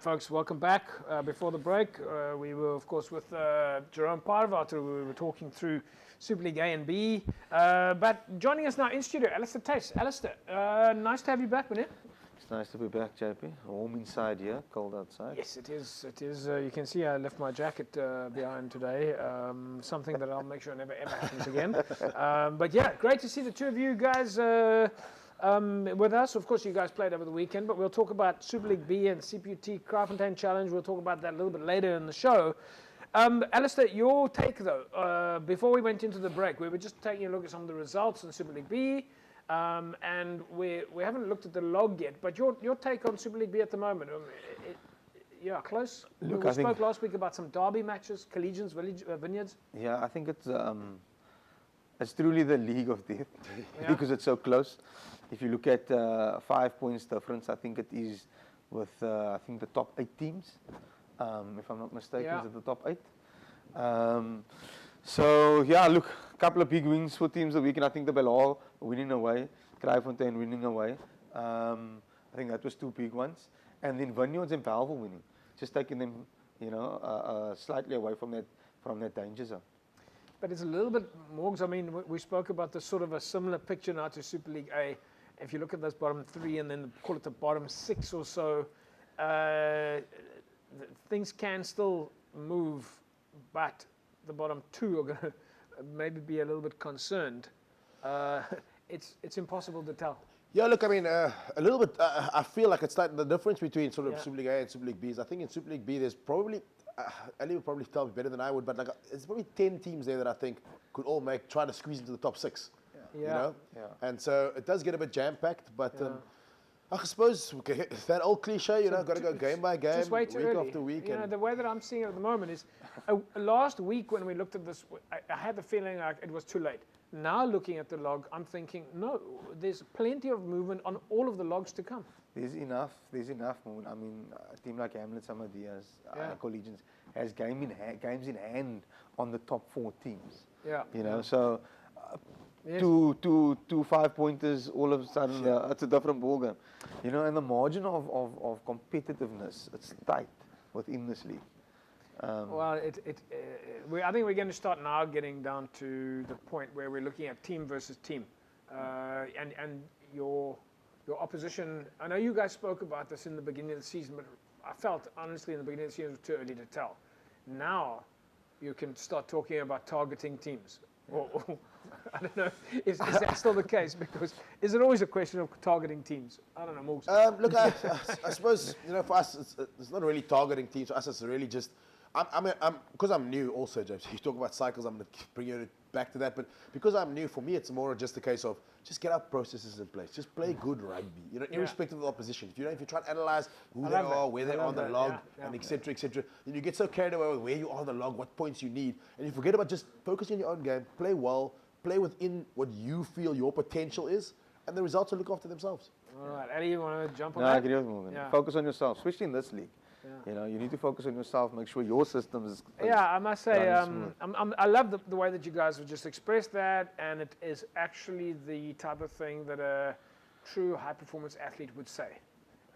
Folks, welcome back. Before the break, we were, of course, with Jerome Parvater. We were talking through Super League A and B. But joining us now in studio, Alistair Tace. Alistair, nice to have you back, man. It's nice to be back, JP. Warm inside here, cold outside. Yes, it is. It is. You can see I left my jacket behind today. Something that I'll make sure never ever happens again. But yeah, great to see the two of you guys with us. Of course, you guys played over the weekend, but we'll talk about Super League B and CPUT Kraaifontein Challenge. We'll talk about that a little bit later in the show. Alistair, your take though, before we went into the break, we were just taking a look at some of the results in Super League B, and we haven't looked at the log yet, but your take on Super League B at the moment, yeah, close. Look, we spoke last week about some derby matches, Collegians, Vineyards. Yeah, I think it's truly the league of death because it's so close. If you look at 5 points difference, I think it is with I think the top 8 teams, if I'm not mistaken, is it the top 8? So yeah, look, a couple of big wins for teams the weekend. I think the Belal winning away, Kraaifontein winning away. I think that was 2 big ones, and then Vineyards and Bellville winning, just taking them, slightly away from that danger zone. But it's a little bit more, because I mean, we spoke about the sort of a similar picture now to Super League A. If you look at those bottom 3 and then call it the bottom 6 or so, things can still move, but the bottom 2 are going to maybe be a little bit concerned. It's impossible to tell. Yeah, look, I mean, a little bit, I feel like it's like the difference between sort of Super League A and Super League B is I think in Super League B there's probably, Ali would probably tell me better than I would, but like there's probably 10 teams there that I think could all try to squeeze into the top 6. Yeah. You know? Yeah. And so it does get a bit jam-packed, but I suppose that old cliche, got to go game by game, week after week. The way that I'm seeing it at the moment is, last week when we looked at this, I had the feeling like it was too late. Now looking at the log, I'm thinking, no, there's plenty of movement on all of the logs to come. There's enough movement. I mean, a team like Hamlet Samadias, Collegians, has games in hand on the top 4 teams. Yeah. So two 5-pointers, all of a sudden, it's a different ballgame. And the margin of competitiveness, it's tight within this league. Well, I think we're going to start now getting down to the point where we're looking at team versus team, and your opposition. I know you guys spoke about this in the beginning of the season, but I felt honestly in the beginning of the season it was too early to tell. Now you can start talking about targeting teams. Or I don't know, is that still the case? Because is it always a question of targeting teams? I don't know, Morgs. Look, I suppose, for us, it's not really targeting teams. For us, it's really just, because I'm new also, James. You talk about cycles, I'm going to bring you back to that. But because I'm new, for me, it's more just a case of just get our processes in place. Just play good rugby, irrespective of the opposition. If you try to analyze who they are, where they are on the log, and et cetera, then you get so carried away with where you are on the log, what points you need, and you forget about just focusing on your own game, play well, play within what you feel your potential is, and the results will look after themselves. All right, Eddie, you want to jump on that? that? I agree with Morgan. Focus on yourself, especially in this league. You need to focus on yourself, make sure your system is I must say, I love the way that you guys have just expressed that, and it is actually the type of thing that a true high-performance athlete would say,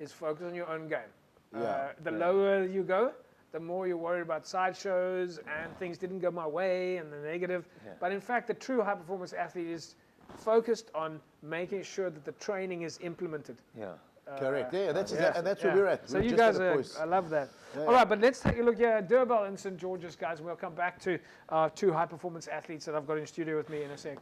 is focus on your own game. The lower you go, the more you're worried about sideshows and things didn't go my way and the negative. But in fact, the true high-performance athlete is focused on making sure that the training is implemented. Correct. That's where we're at. So you guys I love that. All right, but let's take a look here. Durbel and St George's, guys. We'll come back to 2 high-performance athletes that I've got in studio with me in a sec.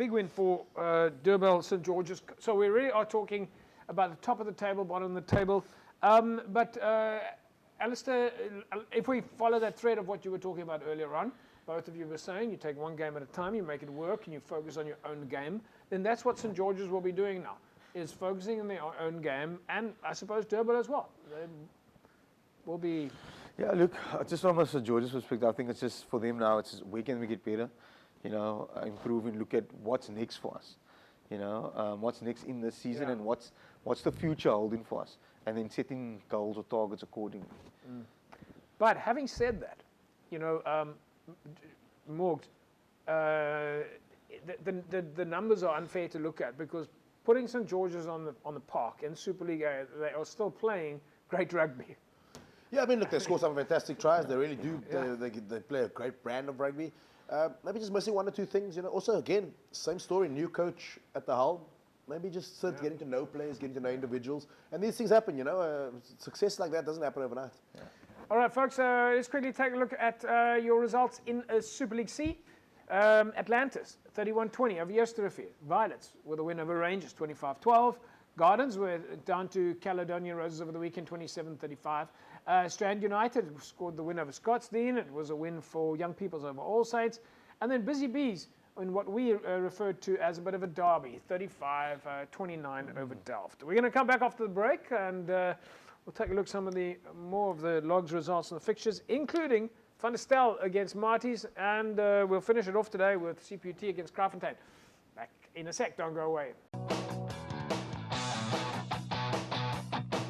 big win for Durbel St George's. So we really are talking about the top of the table, bottom of the table. But Alistair, if we follow that thread of what you were talking about earlier on, both of you were saying you take one game at a time, you make it work, and you focus on your own game. Then that's what St George's will be doing now, is focusing on their own game, and I suppose Durbel as well. They will be. Yeah, look, just from a St George's perspective, I think it's just for them now. It's just, where can we get better? You know, improve and look at what's next for us. You know, what's next in this season, and what's the future holding for us, and then setting goals or targets accordingly. But having said that, you know, Morgs, the numbers are unfair to look at, because putting St George's on the park in Super League A, they are still playing great rugby. Yeah, I mean, look, they score some fantastic tries. They really do. They play a great brand of rugby. Maybe just missing one or two things, you know. Also, again, same story, new coach at the helm. Maybe just getting to know players, getting to know individuals. And these things happen, you know. Success like that doesn't happen overnight. Yeah. All right, folks, let's quickly take a look at your results in Super League C. Atlantis, 31-20 over Yesterday. Violets with a win over Rangers, 25-12. Gardens were down to Caledonia Roses over the weekend, 27-35. Strand United scored the win over Scottsdene. It was a win for Young Peoples over All Saints. And then Busy Bees in what we referred to as a bit of a derby, 35-29 over Delft. We're going to come back after the break, and we'll take a look at some of the more of the logs results and the fixtures, including Van der Stel against Marties, and we'll finish it off today with CPUT against Kraaifontein. Back in a sec, don't go away.